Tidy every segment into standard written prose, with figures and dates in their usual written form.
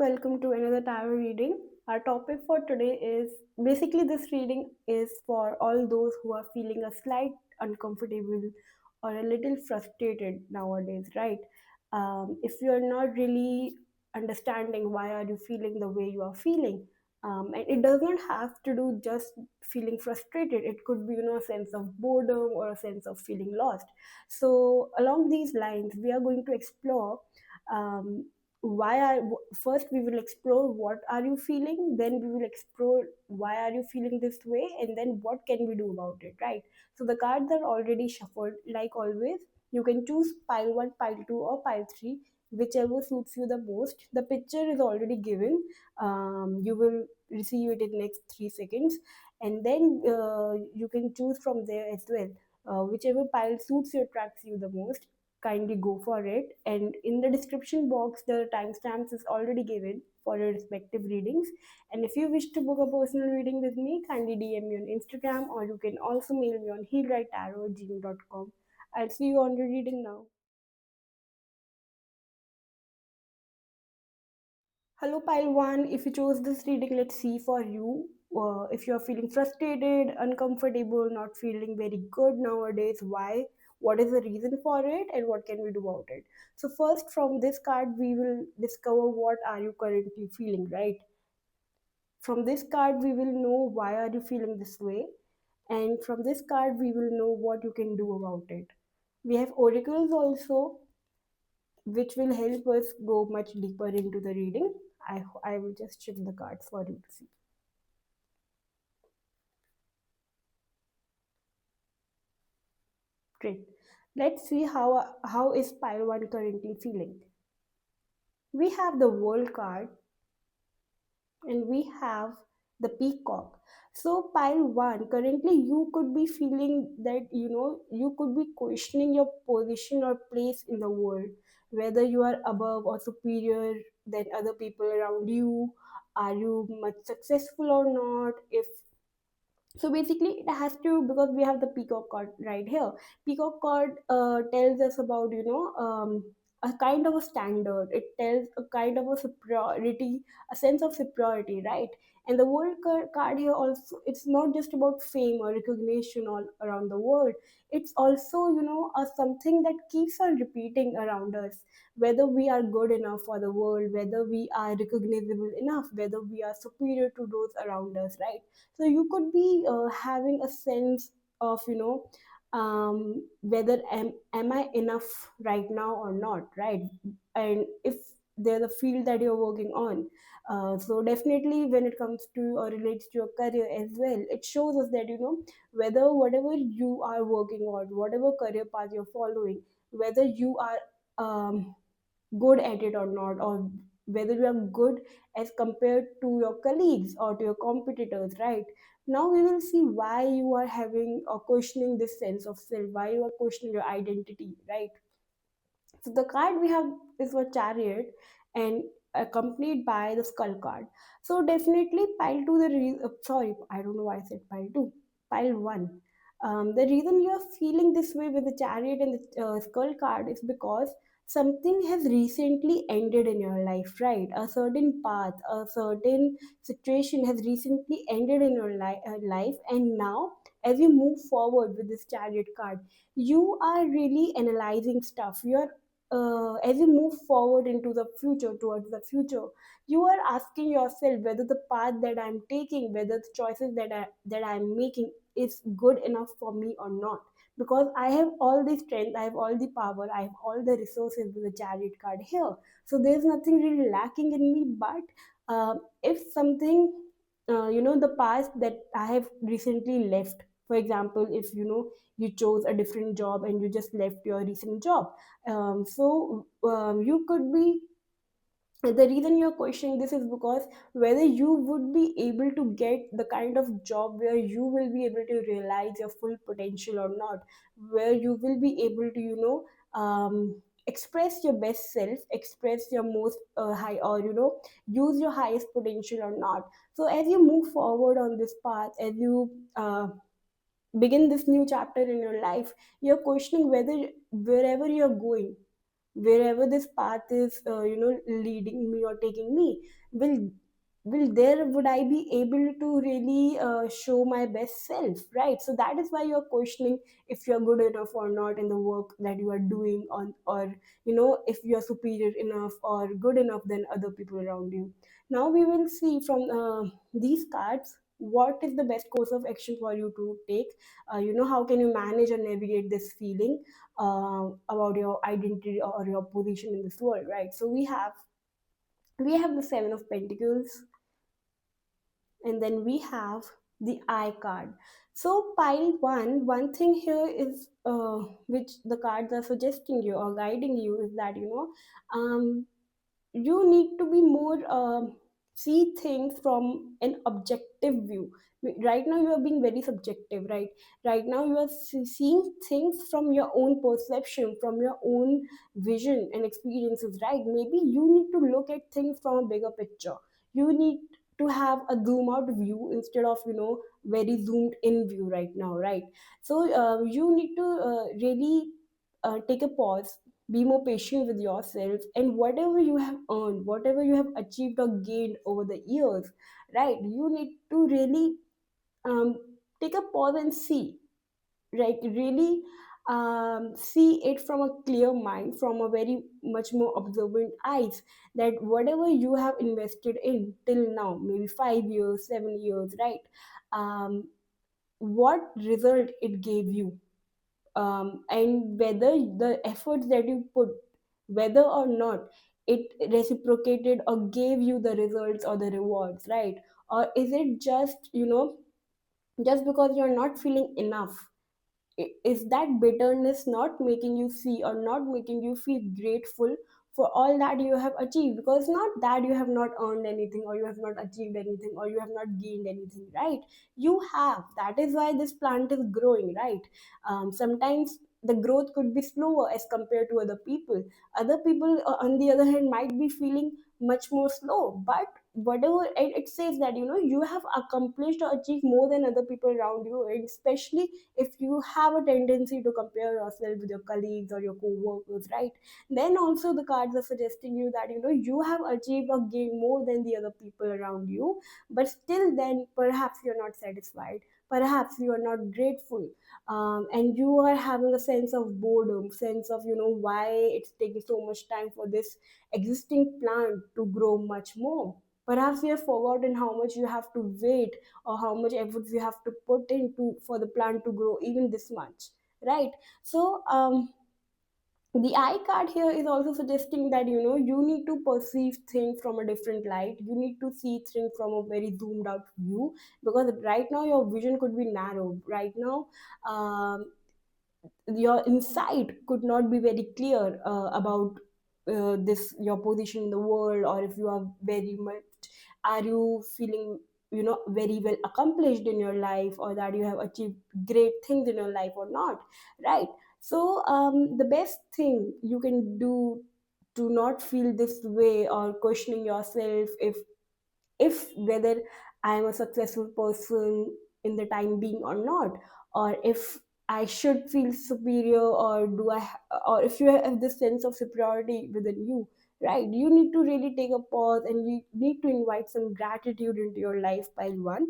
welcome to another tarot reading. Our topic for today is basically this reading is for all those who are feeling a slight uncomfortable or a little frustrated nowadays, right? If you're not really understanding why are you feeling the way you are feeling, and it does not have to do just feeling frustrated. It could be a sense of boredom or a sense of feeling lost. So along these lines, we are going to explore um, why are first we will explore what are you feeling, then we will explore why are you feeling this way, and then what can we do about it, right? So the cards are already shuffled. Like always, you can choose pile 1, pile 2, or pile 3, whichever suits you the most. The picture is already given. You will receive it in next 3 seconds, and then you can choose from there as well. Whichever pile suits your tracks you the most, kindly go for it. And in the description box, the timestamps is already given for your respective readings. And if you wish to book a personal reading with me, kindly DM me on Instagram, or you can also mail me on healwritetarot@gmail.com. I'll see you on your reading now. Hello, Pile 1. If you chose this reading, let's see for you. If you're feeling frustrated, uncomfortable, not feeling very good nowadays, why? What is the reason for it, and what can we do about it? So, first, from this card, we will discover what are you currently feeling, right? From this card, we will know why are you feeling this way, and from this card, we will know what you can do about it. We have oracles also, which will help us go much deeper into the reading. I will just check the cards for you to see. Great. Let's see how is pile 1 currently feeling. We have the world card and we have the peacock. So pile 1, currently you could be feeling that you could be questioning your position or place in the world, whether you are above or superior than other people around you. Are you much successful or not? If so, basically it has to, because we have the peacock card right here. Peacock card tells us about a kind of a standard. It tells a kind of a superiority, a sense of superiority, right? And the card here also, it's not just about fame or recognition all around the world. It's also something that keeps on repeating around us, whether we are good enough for the world, whether we are recognizable enough, whether we are superior to those around us, right? So you could be having a sense of whether am I enough right now or not, right? And if there's a field that you're working on, so definitely when it comes to or relates to your career as well, it shows us that whether whatever you are working on, whatever career path you're following, whether you are good at it or not, or whether you are good as compared to your colleagues or to your competitors, right? Now we will see why you are having or questioning this sense of self, why you are questioning your identity, right? So the card we have is for chariot and accompanied by the skull card. So definitely pile two sorry, I don't know why I said pile two, pile one. The reason you are feeling this way with the chariot and the skull card is because something has recently ended in your life, right? A certain path, a certain situation has recently ended in your life, and now as you move forward with this chariot card, you are really analyzing stuff. You're as you move forward into the future, towards the future, you are asking yourself whether the path that I'm taking, whether the choices that I'm making is good enough for me or not. Because I have all the strength, I have all the power, I have all the resources with the chariot card here. So there's nothing really lacking in me. But if something, the past that I have recently left, for example, if you chose a different job and you just left your recent job, you could be, the reason you're questioning this is because whether you would be able to get the kind of job where you will be able to realize your full potential or not, where you will be able to express your best self, express your most high, or use your highest potential or not. So as you move forward on this path, as you begin this new chapter in your life, you're questioning whether wherever you're going, wherever this path is leading me or taking me, will would I be able to really show my best self, right? So that is why you're questioning if you're good enough or not in the work that you are doing on, or if you're superior enough or good enough than other people around you. Now we will see from these cards what is the best course of action for you to take. How can you manage and navigate this feeling about your identity or your position in this world, right? So we have the Seven of Pentacles, and then we have the I card. So pile one thing here is which the cards are suggesting you or guiding you is that you need to be more see things from an objective view. Right now you are being very subjective, right now you are seeing things from your own perception, from your own vision and experiences, right? Maybe you need to look at things from a bigger picture. You need to have a zoom out view instead of very zoomed in view right now, right? So you need to really take a pause, be more patient with yourself, and whatever you have earned, whatever you have achieved or gained over the years, right, you need to really um, take a pause and see, right? Really see it from a clear mind, from a very much more observant eyes, that whatever you have invested in till now, maybe 5 years, 7 years, right? um, what result it gave you, and whether the efforts that you put, whether or not it reciprocated or gave you the results or the rewards, right? Or is it just just because you're not feeling enough? Is that bitterness not making you see or not making you feel grateful for all that you have achieved? Because not that you have not earned anything or you have not achieved anything or you have not gained anything, right? You have. That is why this plant is growing, right? Sometimes the growth could be slower as compared to other people. Other people on the other hand might be feeling much more slow, but whatever it says that you have accomplished or achieved more than other people around you, and especially if you have a tendency to compare yourself with your colleagues or your co-workers, right? Then also the cards are suggesting you that you have achieved or gained more than the other people around you, but still then perhaps you're not satisfied, perhaps you are not grateful, and you are having a sense of boredom, sense of why it's taking so much time for this existing plant to grow much more. Perhaps you have forgotten how much you have to wait or how much efforts you have to put into for the plant to grow even this much, right? So the I card here is also suggesting that you need to perceive things from a different light. You need to see things from a very zoomed out view, because right now your vision could be narrow. Right now your insight could not be very clear about this your position in the world, or if you are very much, are you feeling very well accomplished in your life, or that you have achieved great things in your life or not, right? So the best thing you can do to not feel this way or questioning yourself if whether I am a successful person in the time being or not, or if I should feel superior, or or if you have this sense of superiority within you, right? You need to really take a pause, and you need to invite some gratitude into your life, pile one,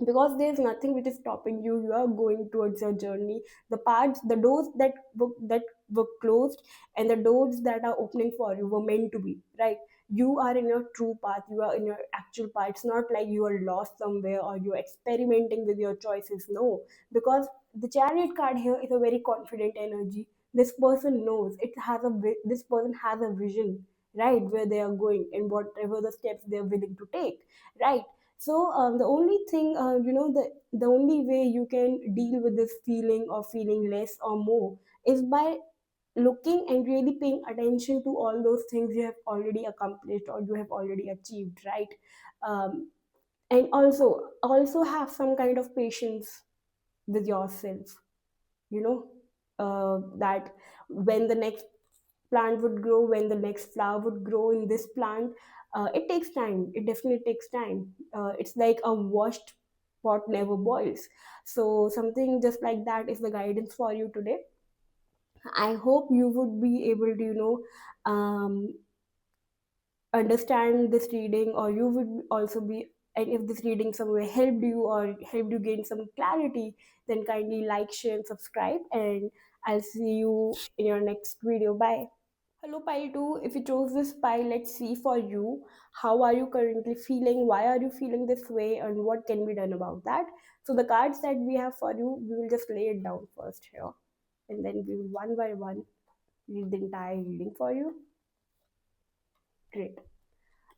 because there's nothing which is stopping you. You are going towards your journey. The doors that were closed, and the doors that are opening for you were meant to be, right? You are in your true path, you are in your actual path. It's not like you are lost somewhere or you're experimenting with your choices, no. Because the Chariot card here is a very confident energy. This person knows, this person has a vision, right, where they are going and whatever the steps they're willing to take, right? So the only thing, the only way you can deal with this feeling of feeling less or more is by looking and really paying attention to all those things you have already accomplished or you have already achieved, right? Um, and also have some kind of patience with yourself. You know that when the next plant would grow, when the next flower would grow in this plant, it takes time. It definitely takes time. It's like a washed pot never boils. So something just like that is the guidance for you today. I hope you would be able to, understand this reading, or you would also be, and if this reading somewhere helped you or helped you gain some clarity, then kindly like, share, and subscribe. And I'll see you in your next video. Bye. Hello, pile 2. If you chose this pile, let's see for you. How are you currently feeling? Why are you feeling this way? And what can be done about that? So, the cards that we have for you, we will just lay it down first here. And then we will one by one read the entire reading for you. Great.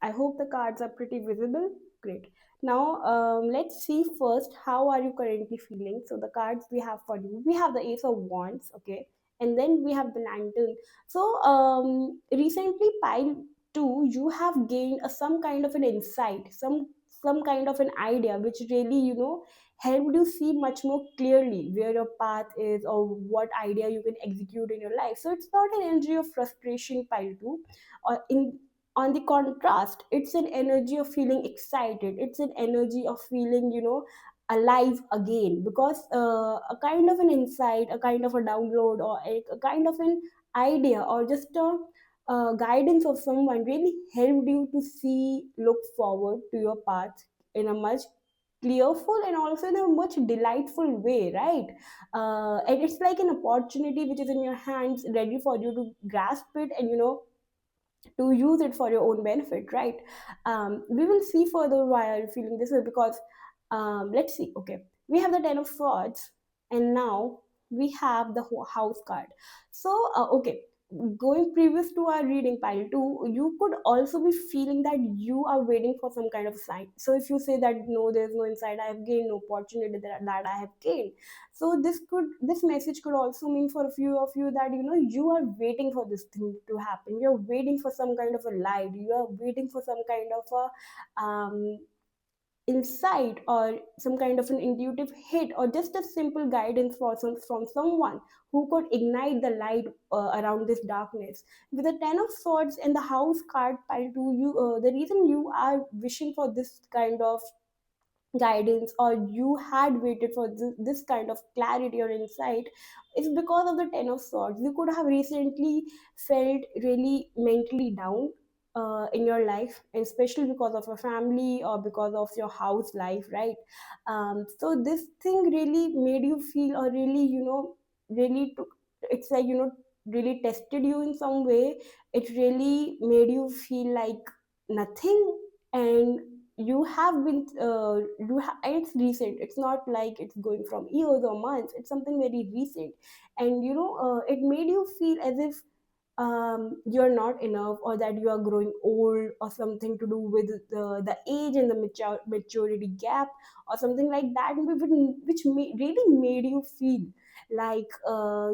I hope the cards are pretty visible. Great. Now, let's see first, how are you currently feeling? So the cards we have for you, we have the Ace of Wands, okay, and then we have the Lantern. So recently, pile two, you have gained some kind of an insight, some kind of an idea, which really, helped you see much more clearly where your path is, or what idea you can execute in your life. So it's not an energy of frustration, pile two, or in on the contrast, it's an energy of feeling excited, it's an energy of feeling, alive again, because a kind of an insight, a kind of a download, or a kind of an idea, or just a guidance of someone really helped you to see, look forward to your path in a much clearful and also in a much delightful way, right? And it's like an opportunity which is in your hands, ready for you to grasp it, and to use it for your own benefit, right? We will see further why are you feeling this way, because let's see. Okay, we have the Ten of Swords, and now we have the House card. So, okay, going previous to our reading, pile two, you could also be feeling that you are waiting for some kind of sign. So, if you say that no, there's no insight I have gained, no opportunity that I have gained, so this message could also mean for a few of you that you are waiting for this thing to happen, you're waiting for some kind of a light, you are waiting for some kind of a insight, or some kind of an intuitive hit, or just a simple guidance from someone who could ignite the light around this darkness. With the Ten of Swords and the House card pile 2, you the reason you are wishing for this kind of guidance, or you had waited for this kind of clarity or insight, is because of the Ten of Swords. You could have recently felt really mentally down in your life, and especially because of your family or because of your house life, right? So this thing really made you feel, or really, really took, it's like, really tested you in some way. It really made you feel like nothing, and you have been and it's recent, it's not like it's going from years or months, it's something very recent. And it made you feel as if you're not enough, or that you are growing old, or something to do with the age and the maturity gap, or something like that, which really made you feel like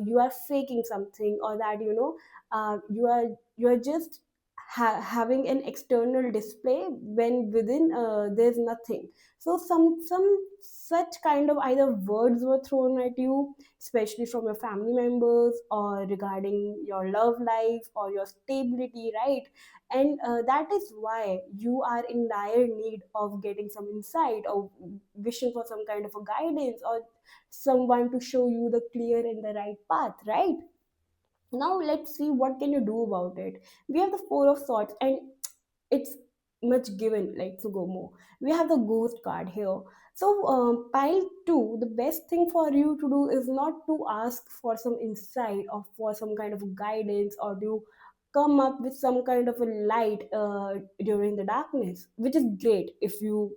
you are faking something, or that you are just having an external display when within there's nothing. So some such kind of either words were thrown at you, especially from your family members, or regarding your love life or your stability, right? And that is why you are in dire need of getting some insight, or wishing for some kind of a guidance, or someone to show you the clear and the right path, right? Now let's see what can you do about it. We have the Four of Swords, and it's much given, like, to go more. We have the Ghost card here. So pile two, the best thing for you to do is not to ask for some insight, or for some kind of guidance, or to come up with some kind of a light during the darkness, which is great if you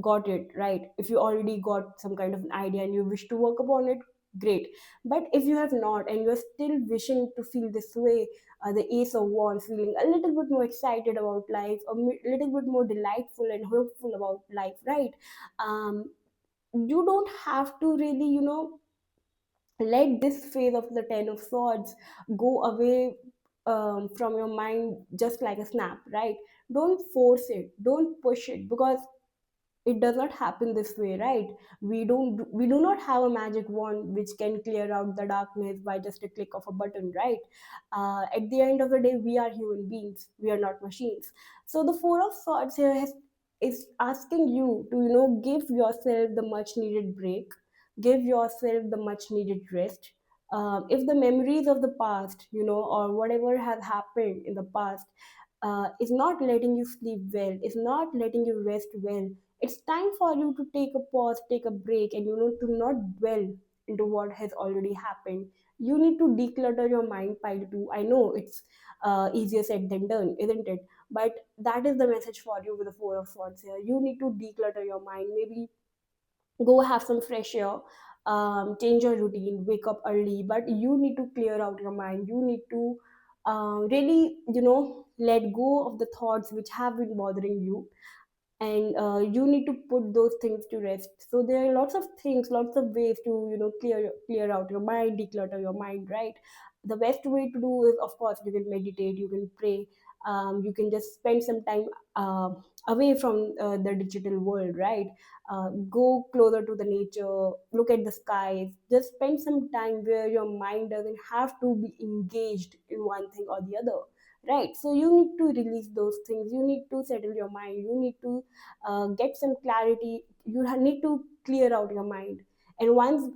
got it right. If you already got some kind of an idea and you wish to work upon it, great. But if you have not, and you're still wishing to feel this way, the Ace of Wands, feeling a little bit more excited about life, a little bit more delightful and hopeful about life, right? You don't have to really, let this phase of the Ten of Swords go away from your mind just like a snap, right? Don't force it, don't push it, because it does not happen this way, right? We do not have a magic wand which can clear out the darkness by just a click of a button, right? At the end of the day, we are human beings, we are not machines. So the Four of Swords here is asking you to, give yourself the much needed break, give yourself the much needed rest, If the memories of the past, or whatever has happened in the past, is not letting you sleep well, is not letting you rest well, it's time for you to take a pause, take a break, and to not dwell into what has already happened. You need to declutter your mind, pile two. I know it's easier said than done, isn't it? But that is the message for you with the Four of Swords here. You need to declutter your mind. Maybe go have some fresh air, change your routine, wake up early, but you need to clear out your mind. You need to really, let go of the thoughts which have been bothering you, and you need to put those things to rest. So there are lots of things, lots of ways to clear out your mind, declutter your mind, right? The best way to do is, of course, you can meditate, you can pray, you can just spend some time uh, away from the digital world, right? Go closer to the nature, look at the skies, just spend some time where your mind doesn't have to be engaged in one thing or the other, right? So you need to release those things, you need to settle your mind, you need to get some clarity, need to clear out your mind. And once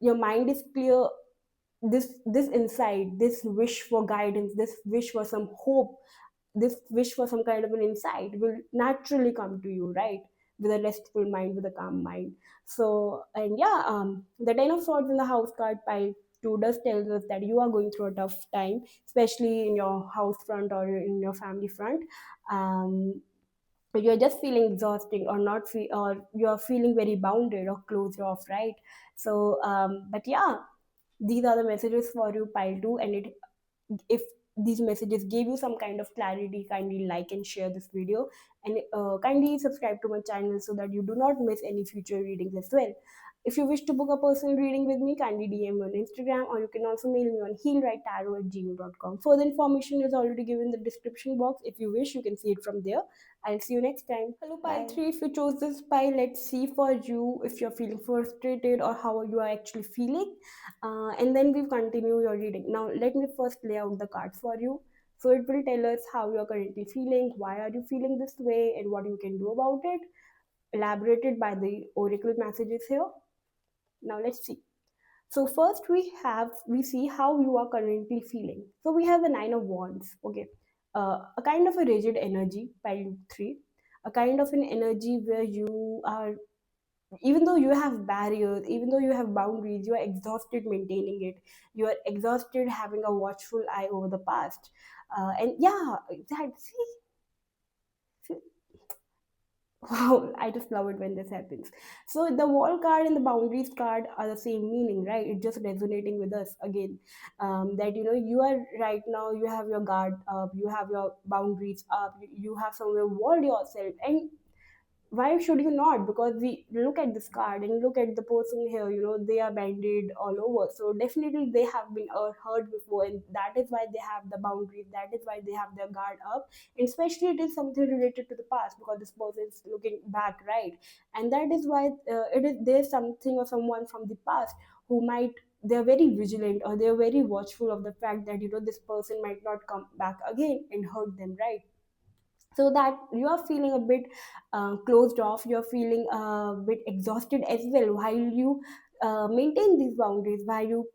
your mind is clear, this insight, this wish for guidance, this wish for some hope, this wish for some kind of an insight will naturally come to you, right? With a restful mind, with a calm mind. So, and yeah, the Ten of Swords in the house card pile two does tells us that you are going through a tough time, especially in your house front or in your family front. You're just feeling exhausting, or not or you're feeling very bounded or closed off, right? So but yeah, these are the messages for you, pile 2. And if these messages gave you some kind of clarity, kindly like and share this video, and kindly subscribe to my channel so that you do not miss any future readings as well. If you wish to book a personal reading with me, kindly DM me on Instagram, or you can also mail me on healwritetarot@gmail.com. Further information is already given in the description box. If you wish, you can see it from there. I'll see you next time. Hello, pile Bye. 3. If you chose this pile, let's see for you if you're feeling frustrated or how you are actually feeling. And then we continue your reading. Now, let me first lay out the cards for you. So, it will tell us how you are currently feeling, why are you feeling this way, and what you can do about it, elaborated by the oracle messages here. Now, let's see. So first we see how you are currently feeling. So we have the Nine of Wands. Okay, a kind of a rigid energy, pile 3, a kind of an energy where you are, even though you have barriers, even though you have boundaries, you are exhausted maintaining it. You are exhausted having a watchful eye over the past. And yeah, that see, wow, I just love it when this happens. So the wall card and the boundaries card are the same meaning, right? It's just resonating with us again. That you are right now, you have your guard up, you have your boundaries up, you have somewhere walled yourself, and why should you not? Because we look at this card and look at the person here, they are banded all over, so definitely they have been hurt before, and that is why they have the boundaries, that is why they have their guard up. And especially it is something related to the past, because this person is looking back, right? And that is why there's something or someone from the past who might, they're very vigilant, or they're very watchful of the fact that this person might not come back again and hurt them, right? So that you are feeling a bit closed off, you're feeling a bit exhausted as well, while you maintain these boundaries, while you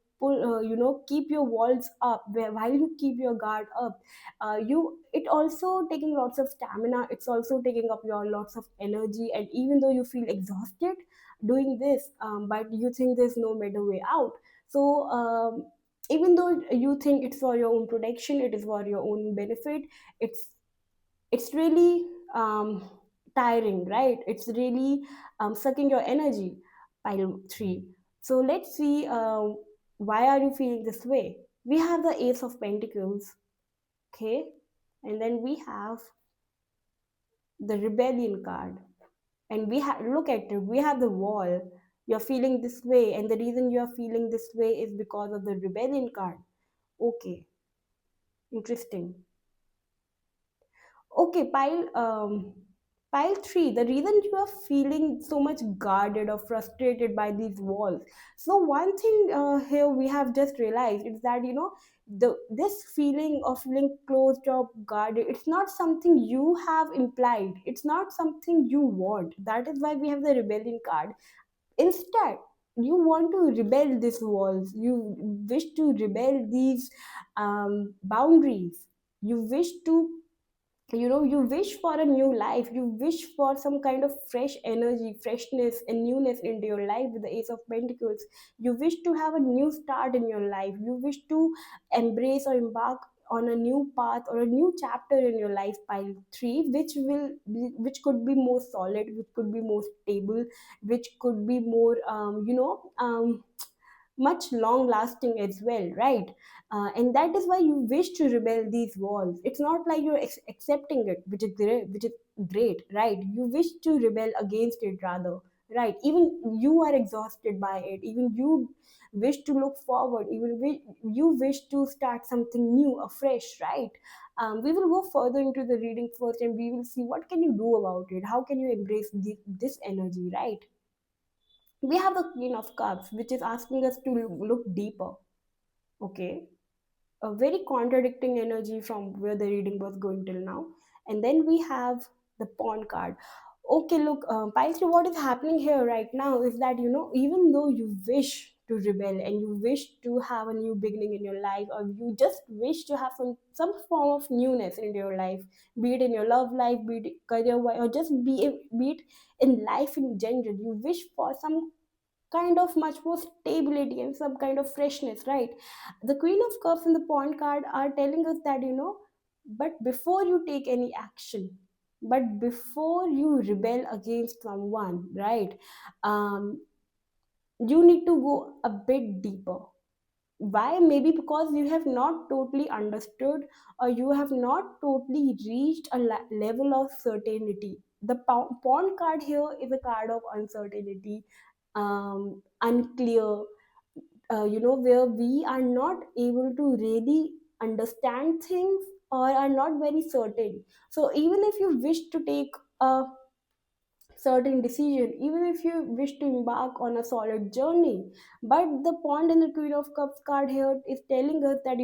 keep your walls up, while you keep your guard up. You it also taking lots of stamina, it's also taking up your lots of energy, and even though you feel exhausted doing this, but you think there's no better way out. So even though you think it's for your own protection, it is for your own benefit, it's it's really tiring, right? It's really sucking your energy, pile 3. So let's see, why are you feeling this way? We have the Ace of Pentacles, okay? And then we have the Rebellion card. And look at it, we have the Wall. You're feeling this way, and the reason you're feeling this way is because of the Rebellion card. Okay, interesting. Okay, pile 3. The reason you are feeling so much guarded or frustrated by these walls. So one thing here we have just realized is that this feeling of feeling closed or guarded. It's not something you have implied. It's not something you want. That is why we have the rebellion card. Instead, you want to rebel these walls, you wish to rebel these boundaries, you wish to, you wish for a new life, you wish for some kind of fresh energy, freshness and newness into your life with the Ace of Pentacles. You wish to have a new start in your life, you wish to embrace or embark on a new path or a new chapter in your life, pile 3, which could be more solid, which could be more stable, which could be more much long lasting as well, right? And that is why you wish to rebel these walls. It's not like you're accepting it, which is great, right? You wish to rebel against it rather, right? Even you are exhausted by it, even you wish to look forward, you wish to start something new afresh, right? We will go further into the reading first, and we will see what can you do about it, how can you embrace this energy, right? We have the Queen of Cups, which is asking us to look deeper. Okay, a very contradicting energy from where the reading was going till now. And then we have the Pawn card. Okay, look, Paisri, what is happening here right now is that, even though you wish to rebel and you wish to have a new beginning in your life, or you just wish to have some form of newness in your life, be it in your love life, be it career wise, or just be it in life in general, you wish for some kind of much more stability and some kind of freshness, right? The Queen of Cups and the Pawn card are telling us that, but before you take any action, but before you rebel against someone, right? um, you need to go a bit deeper. Why? Maybe because you have not totally understood, or you have not totally reached a level of certainty. The pawn card here is a card of uncertainty, unclear, where we are not able to really understand things, or are not very certain. So even if you wish to take a certain decision, even if you wish to embark on a solid journey, but the Pond and the Queen of Cups card here is telling us that,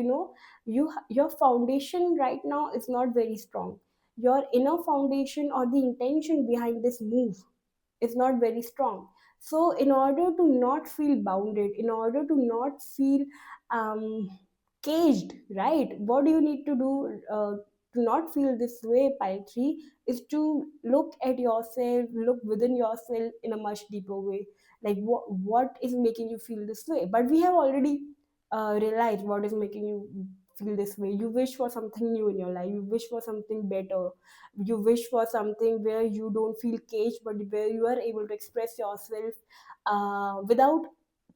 your foundation right now is not very strong. Your inner foundation or the intention behind this move is not very strong. So in order to not feel bounded, in order to not feel um, caged, right, what do you need to do to not feel this way, pile 3, is to look at yourself, look within yourself in a much deeper way. Like what is making you feel this way? But we have already realized what is making you feel this way. You wish for something new in your life, you wish for something better, you wish for something where you don't feel caged, but where you are able to express yourself without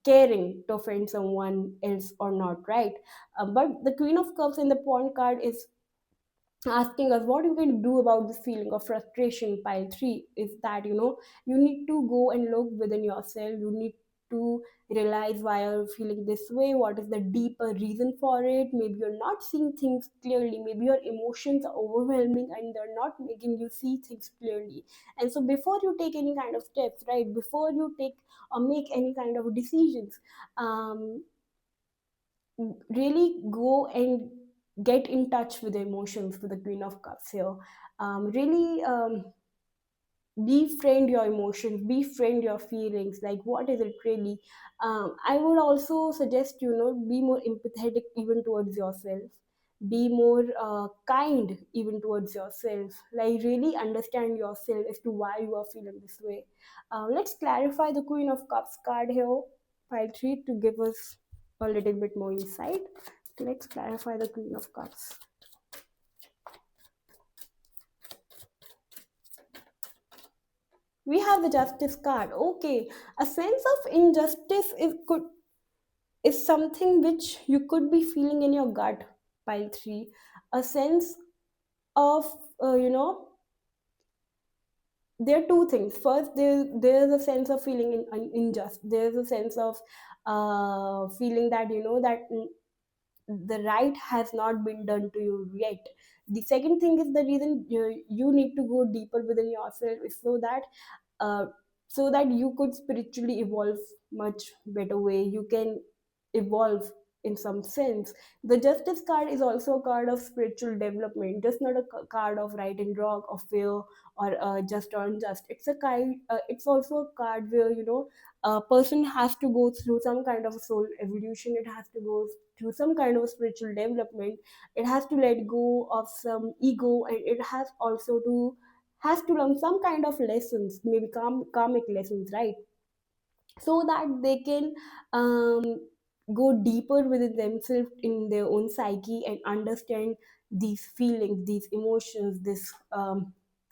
caring to offend someone else or not, right? But the Queen of Cups in the Pawn card is asking us what you can do about this feeling of frustration, pile 3, is that, you need to go and look within yourself. You need to realize why you're feeling this way, what is the deeper reason for it. Maybe you're not seeing things clearly, maybe your emotions are overwhelming and they're not making you see things clearly. And so before you take any kind of steps, right, before you take or make any kind of decisions, um, really go and get in touch with the emotions, with the Queen of Cups here. Really befriend your emotions, befriend your feelings, like what is it really. I would also suggest, be more empathetic even towards yourself, be more kind even towards yourself, like really understand yourself as to why you are feeling this way. Let's clarify the Queen of Cups card here, pile 3, to give us a little bit more insight. Let's clarify the Queen of Cups. We have the Justice card. Okay, a sense of injustice is something which you could be feeling in your gut, pile 3. A sense of, you know, there are two things. First, there's a sense of feeling unjust. There's a sense of feeling that, that the right has not been done to you yet. The second thing is the reason you need to go deeper within yourself is uh, so that you could spiritually evolve much better way. You can evolve in some sense. The Justice card is also a card of spiritual development, just not a card of right and wrong, of fair or just or unjust. It's a kind. It's also a card where, a person has to go through some kind of a soul evolution, it has to go through some kind of spiritual development, it has to let go of some ego, and it has to learn some kind of lessons, maybe karmic lessons, right? So that they can go deeper within themselves in their own psyche and understand these feelings, these emotions, this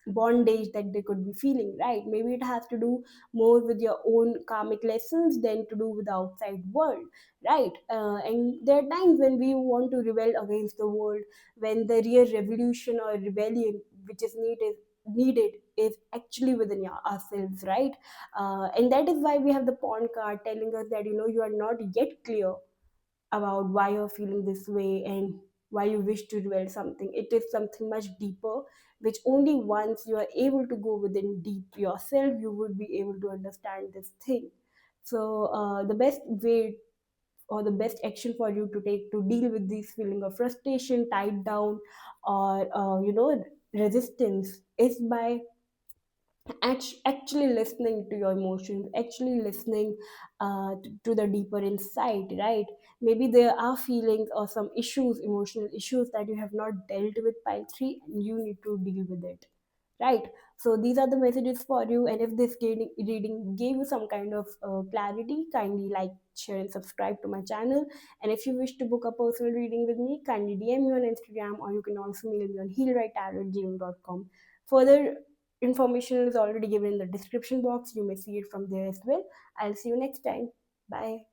bondage that they could be feeling, right? Maybe it has to do more with your own karmic lessons than to do with the outside world, right? And there are times when we want to rebel against the world, when the real revolution or rebellion which is needed is actually within ourselves, right? And that is why we have the pawn card telling us that you are not yet clear about why you're feeling this way and why you wish to dwell something. It is something much deeper, which only once you are able to go within deep yourself, you would be able to understand this thing. So the best way or the best action for you to take to deal with this feeling of frustration, tied down, or resistance is by actually listening to your emotions, actually listening to the deeper insight, right? Maybe there are feelings or some issues, emotional issues that you have not dealt with pile 3, and you need to deal with it, right? So these are the messages for you, and if this reading gave you some kind of clarity, kindly like, share and subscribe to my channel. And if you wish to book a personal reading with me, kindly DM me on Instagram, or you can also mail me on healwritetarot@gmail.com. Further information is already given in the description box. You may see it from there as well. I'll see you next time. Bye.